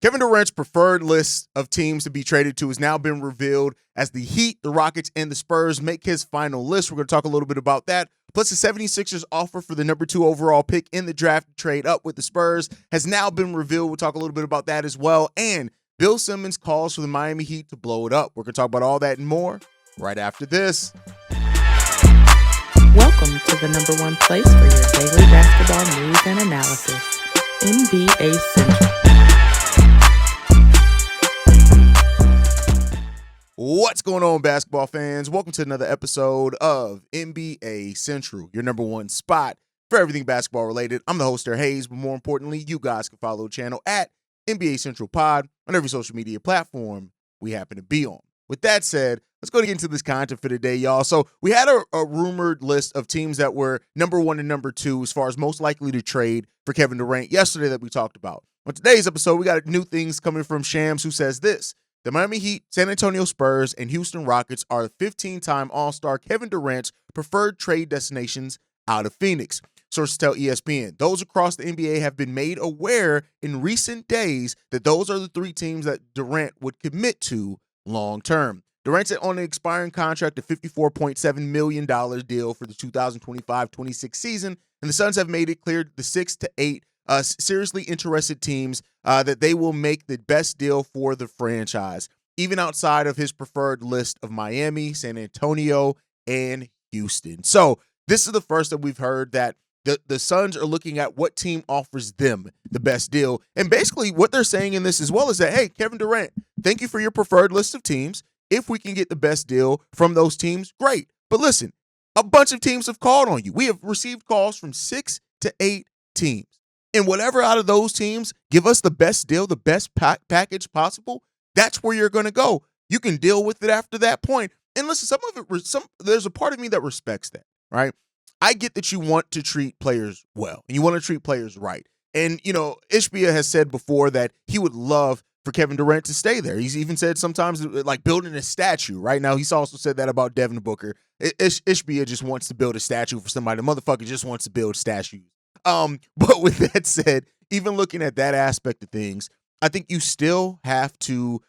Kevin Durant's preferred list of teams to be traded to has now been revealed as the Heat, the Rockets, and the Spurs make his final list. We're going to talk a little bit about that. Plus, the 76ers offer for the number 2 overall pick in the draft to trade up with the Spurs has now been revealed. We'll talk a little bit about that as well. And Bill Simmons calls for the Miami Heat to blow it up. We're going to talk about all that and more right after this. Welcome to the number one place for your daily basketball news and analysis, NBA Central. What's going on, basketball fans? Welcome to another episode of NBA Central, your number one spot for everything basketball related. I'm the host, Tyler Hayes, but more importantly, you guys can follow the channel at NBA Central Pod on every social media platform we happen to be on. With that said, let's go get into this content for today, y'all. So we had a rumored list of teams that were number 1 and number 2 as far as most likely to trade for Kevin Durant yesterday that we talked about. On today's episode, we got new things coming from Shams, who says this: the Miami Heat, San Antonio Spurs, and Houston Rockets are 15-time All-Star Kevin Durant's preferred trade destinations out of Phoenix. Sources tell ESPN those across the NBA have been made aware in recent days that those are the 3 teams that Durant would commit to long-term. Durant's on an expiring contract, a $54.7 million deal for the 2025-26 season, and the Suns have made it clear the 6 to 8 seriously interested teams that they will make the best deal for the franchise, even outside of his preferred list of Miami, San Antonio, and Houston. So this is the first that we've heard that the Suns are looking at what team offers them the best deal. And basically what they're saying in this as well is that, hey, Kevin Durant, thank you for your preferred list of teams. If we can get the best deal from those teams, great. But listen, a bunch of teams have called on you. We have received calls from 6 to 8 teams. And whatever out of those teams give us the best deal, the best package possible, that's where you're going to go. You can deal with it after that point. And listen, there's a part of me that respects that, right? I get that you want to treat players well and you want to treat players right. And, Ishbia has said before that he would love for Kevin Durant to stay there. He's even said sometimes like building a statue. Right now, he's also said that about Devin Booker. Ishbia just wants to build a statue for somebody. The motherfucker just wants to build statues. But with that said, even looking at that aspect of things, I think you still have to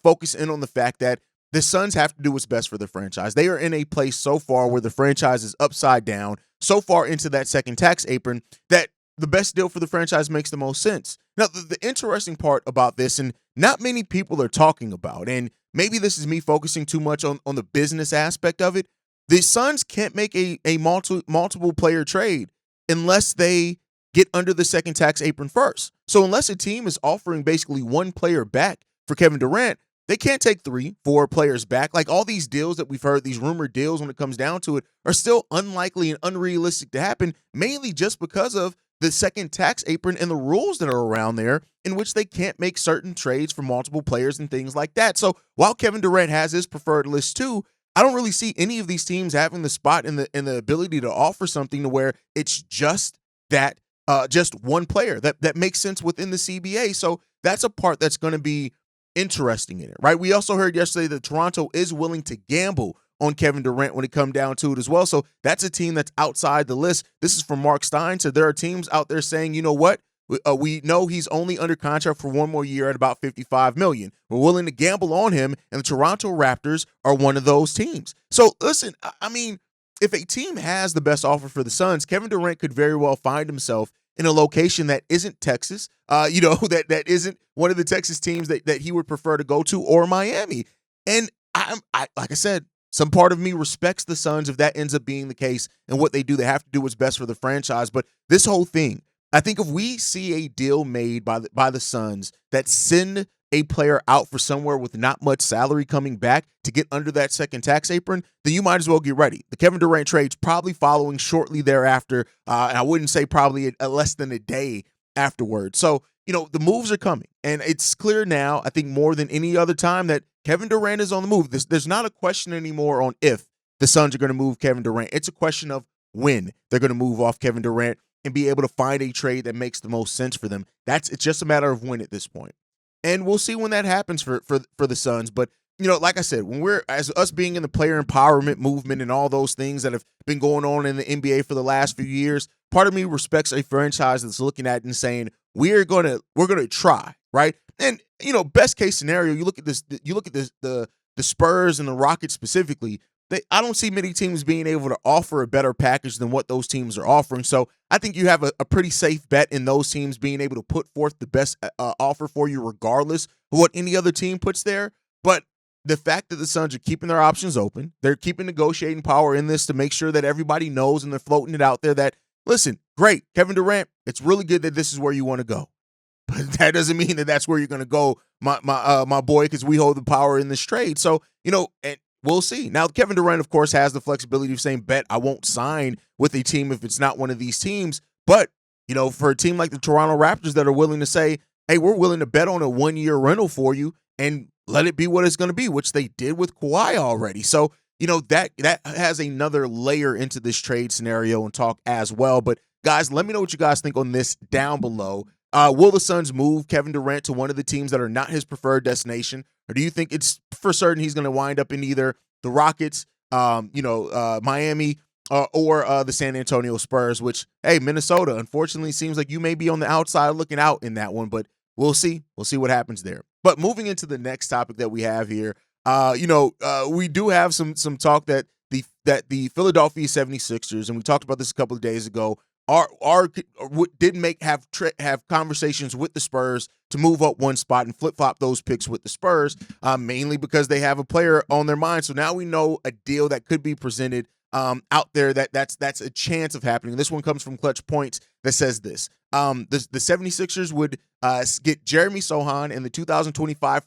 focus in on the fact that the Suns have to do what's best for the franchise. They are in a place so far where the franchise is upside down, so far into that second tax apron, that the best deal for the franchise makes the most sense. Now, the interesting part about this, and not many people are talking about, and maybe this is me focusing too much on the business aspect of it, the Suns can't make a multiple player trade unless they get under the second tax apron first. So unless a team is offering basically one player back for Kevin Durant, they can't take 3-4 players back. Like all these deals that we've heard, these rumored deals when it comes down to it, are still unlikely and unrealistic to happen, mainly just because of the second tax apron and the rules that are around there in which they can't make certain trades for multiple players and things like that. So while Kevin Durant has his preferred list too, I don't really see any of these teams having the spot and the ability to offer something to where it's just that just one player that makes sense within the CBA. So that's a part that's going to be interesting in it, right? We also heard yesterday that Toronto is willing to gamble on Kevin Durant when it comes down to it as well. So that's a team that's outside the list. This is from Mark Stein. So there are teams out there saying, you know what? We know he's only under contract for one more year at about $55 million. We're willing to gamble on him, and the Toronto Raptors are one of those teams. So listen, I mean, if a team has the best offer for the Suns, Kevin Durant could very well find himself in a location that isn't Texas, that isn't one of the Texas teams that he would prefer to go to, or Miami. And I like I said, some part of me respects the Suns if that ends up being the case, and what they do, they have to do what's best for the franchise. But this whole thing, I think if we see a deal made by the Suns that send a player out for somewhere with not much salary coming back to get under that second tax apron, then you might as well get ready. The Kevin Durant trade's probably following shortly thereafter, and I wouldn't say probably less than a day afterwards. So, the moves are coming, and it's clear now, I think more than any other time, that Kevin Durant is on the move. There's not a question anymore on if the Suns are going to move Kevin Durant. It's a question of when they're going to move off Kevin Durant and be able to find a trade that makes the most sense for them. It's just a matter of when at this point. And we'll see when that happens for the Suns. But, like I said, when we're, as us being in the player empowerment movement and all those things that have been going on in the NBA for the last few years, part of me respects a franchise that's looking at it and saying, we're gonna try, right? And best case scenario, you look at this. You look at this, the Spurs and the Rockets specifically. I don't see many teams being able to offer a better package than what those teams are offering. So I think you have a pretty safe bet in those teams being able to put forth the best offer for you, regardless of what any other team puts there. But the fact that the Suns are keeping their options open, they're keeping negotiating power in this to make sure that everybody knows, and they're floating it out there that, listen, great, Kevin Durant, it's really good that this is where you want to go. But that doesn't mean that that's where you're going to go, my boy, because we hold the power in this trade. So, and we'll see. Now, Kevin Durant, of course, has the flexibility of saying, bet I won't sign with a team if it's not one of these teams. But, for a team like the Toronto Raptors that are willing to say, hey, we're willing to bet on a 1-year rental for you and let it be what it's going to be, which they did with Kawhi already. So, that has another layer into this trade scenario and talk as well. But, guys, let me know what you guys think on this down below. Will the Suns move Kevin Durant to one of the teams that are not his preferred destination? Or do you think it's for certain he's going to wind up in either the Rockets, Miami, or the San Antonio Spurs, which, hey, Minnesota, unfortunately, seems like you may be on the outside looking out in that one, but we'll see. We'll see what happens there. But moving into the next topic that we have here, we do have some talk that the Philadelphia 76ers, and we talked about this a couple of days ago, have conversations with the Spurs to move up one spot and flip-flop those picks with the Spurs, mainly because they have a player on their mind. So now we know a deal that could be presented out there that's a chance of happening. This one comes from Clutch Points that says this. The 76ers would get Jeremy Sohan in the 2025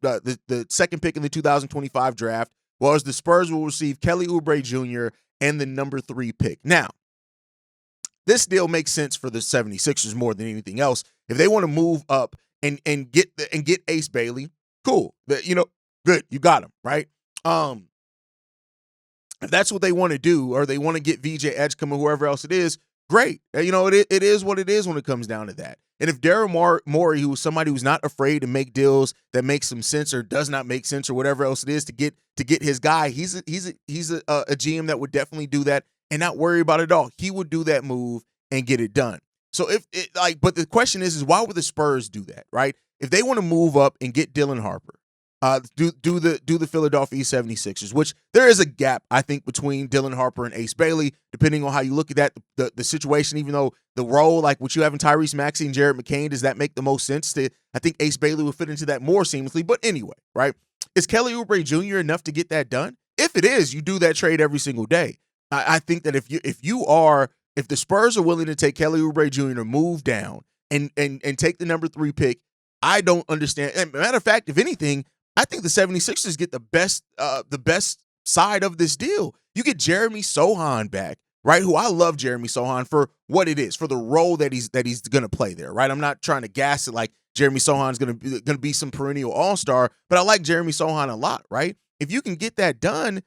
the second pick in the 2025 draft, whereas the Spurs will receive Kelly Oubre Jr. and the number 3 pick. Now, this deal makes sense for the 76ers more than anything else. If they want to move up and get Ace Bailey, cool. Good, you got him, right? If that's what they want to do, or they want to get VJ Edgecombe or whoever else it is, great. It is what it is when it comes down to that. And if Daryl Morey, who is somebody who's not afraid to make deals that make some sense or does not make sense or whatever else it is to get his guy, he's a GM that would definitely do that and not worry about it at all. He would do that move and get it done. So but the question is why would the Spurs do that, right? If they want to move up and get Dylan Harper, do the Philadelphia 76ers, which there is a gap, I think, between Dylan Harper and Ace Bailey, depending on how you look at that, the situation, even though the role, like what you have in Tyrese Maxey and Jared McCain, does that make the most sense? I think Ace Bailey would fit into that more seamlessly. But anyway, right? Is Kelly Oubre Jr. enough to get that done? If it is, you do that trade every single day. I think that if the Spurs are willing to take Kelly Oubre Jr. to move down and take the number 3 pick, I don't understand. And matter of fact, if anything, I think the 76ers get the best side of this deal. You get Jeremy Sohan back, right? Who I love Jeremy Sohan for what it is, for the role that he's going to play there, right? I'm not trying to gas it like Jeremy Sohan's going to be some perennial all-star, but I like Jeremy Sohan a lot, right? If you can get that done,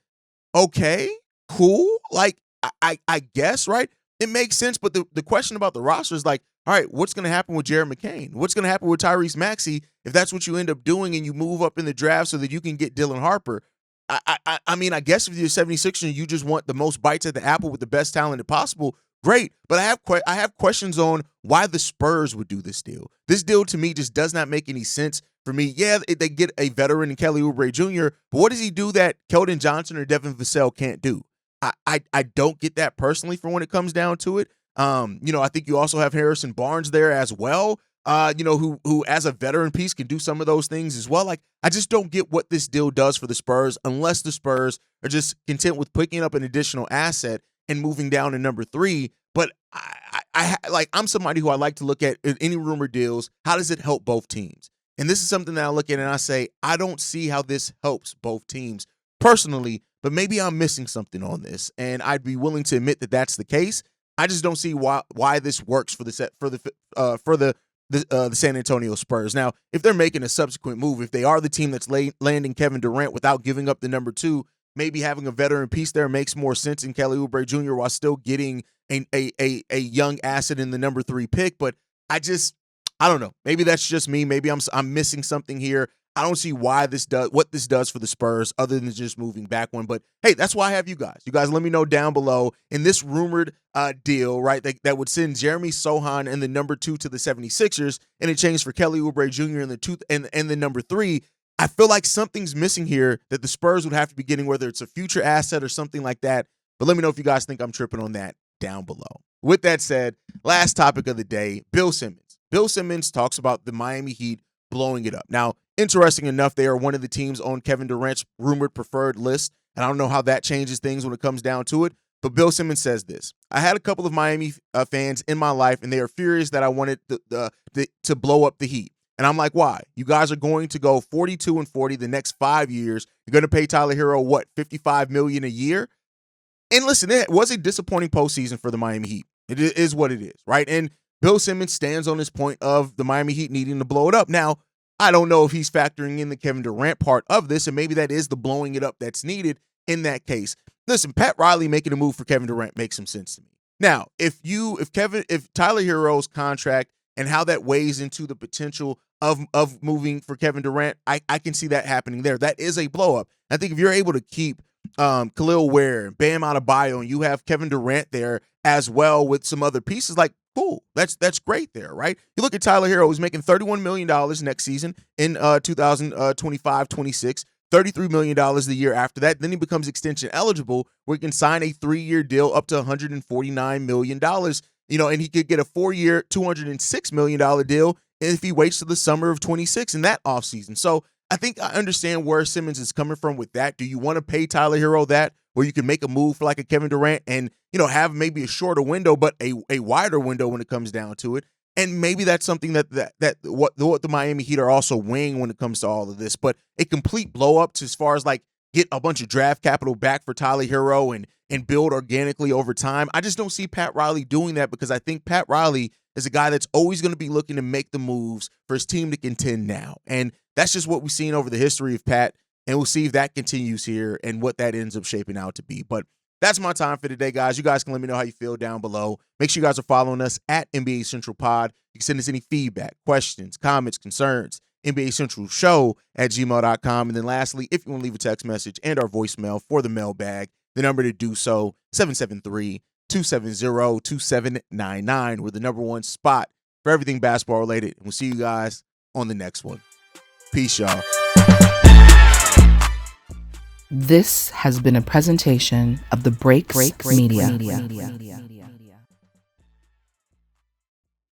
okay, cool. Like, I guess, right? It makes sense, but the question about the roster is like, all right, what's going to happen with Jared McCain? What's going to happen with Tyrese Maxey if that's what you end up doing and you move up in the draft so that you can get Dylan Harper? I mean, I guess if you're 76ers and you just want the most bites at the apple with the best talent possible, great. But I have questions on why the Spurs would do this deal. This deal to me just does not make any sense for me. Yeah, they get a veteran in Kelly Oubre Jr., but what does he do that Keldon Johnson or Devin Vassell can't do? I don't get that personally for when it comes down to it. I think you also have Harrison Barnes there as well, who as a veteran piece can do some of those things as well. Like, I just don't get what this deal does for the Spurs unless the Spurs are just content with picking up an additional asset and moving down to number 3. But I'm somebody who I like to look at any rumor deals. How does it help both teams? And this is something that I look at and I say, I don't see how this helps both teams personally, but maybe I'm missing something on this. And I'd be willing to admit that that's the case. I just don't see why this works for the San Antonio Spurs. Now, if they're making a subsequent move, if they are the team that's landing Kevin Durant without giving up the number 2, maybe having a veteran piece there makes more sense in Kelly Oubre Jr. while still getting a young asset in the number 3 pick. But I don't know. Maybe that's just me. Maybe I'm missing something here. I don't see what this does for the Spurs other than just moving back one. But hey, that's why I have you guys. You guys let me know down below in this rumored deal, right, that would send Jeremy Sohan and the number 2 to the 76ers in exchange for Kelly Oubre Jr. and the number 3. I feel like something's missing here that the Spurs would have to be getting, whether it's a future asset or something like that. But let me know if you guys think I'm tripping on that down below. With that said, last topic of the day, Bill Simmons. Bill Simmons talks about the Miami Heat blowing it up. Now, interesting enough, they are one of the teams on Kevin Durant's rumored preferred list, and I don't know how that changes things when it comes down to it, but Bill Simmons says this: I had a couple of Miami fans in my life, and they are furious that I wanted to blow up the Heat. And I'm like, why? You guys are going to go 42-40 the next 5 years. You're going to pay Tyler Herro, what, $55 million a year? And listen, it was a disappointing postseason for the Miami Heat. It is what it is, right? And Bill Simmons stands on his point of the Miami Heat needing to blow it up. Now, I don't know if he's factoring in the Kevin Durant part of this, and maybe that is the blowing it up that's needed in that case. Listen, Pat Riley making a move for Kevin Durant makes some sense to me. Now, if Tyler Herro's contract and how that weighs into the potential of moving for Kevin Durant, I can see that happening there. That is a blow up. I think if you're able to keep Khalil Ware and Bam Adebayo, and you have Kevin Durant there as well with some other pieces, like, cool, that's great there, right? You look at Tyler Herro, who's making $31 million next season in 2025-26, $33 million the year after that. Then he becomes extension eligible, where he can sign a 3-year deal up to $149 million, and he could get a 4-year, $206 million deal if he waits till the summer of 26 in that offseason. So I think I understand where Simmons is coming from with that. Do you want to pay Tyler Herro that, where you can make a move for like a Kevin Durant and, have maybe a shorter window, but a wider window when it comes down to it? And maybe that's something that what the Miami Heat are also weighing when it comes to all of this. But a complete blow up to as far as like get a bunch of draft capital back for Tyler Herro and build organically over time. I just don't see Pat Riley doing that, because I think Pat Riley is a guy that's always going to be looking to make the moves for his team to contend now. And that's just what we've seen over the history of Pat, and we'll see if that continues here and what that ends up shaping out to be. But that's my time for today, guys. You guys can let me know how you feel down below. Make sure you guys are following us at NBA Central Pod. You can send us any feedback, questions, comments, concerns, NBA Central Show at gmail.com. And then lastly, if you want to leave a text message and our voicemail for the mailbag, the number to do so, 773-270-2799. We're the number one spot for everything basketball related. And we'll see you guys on the next one. Peace, y'all. This has been a presentation of the Break Media.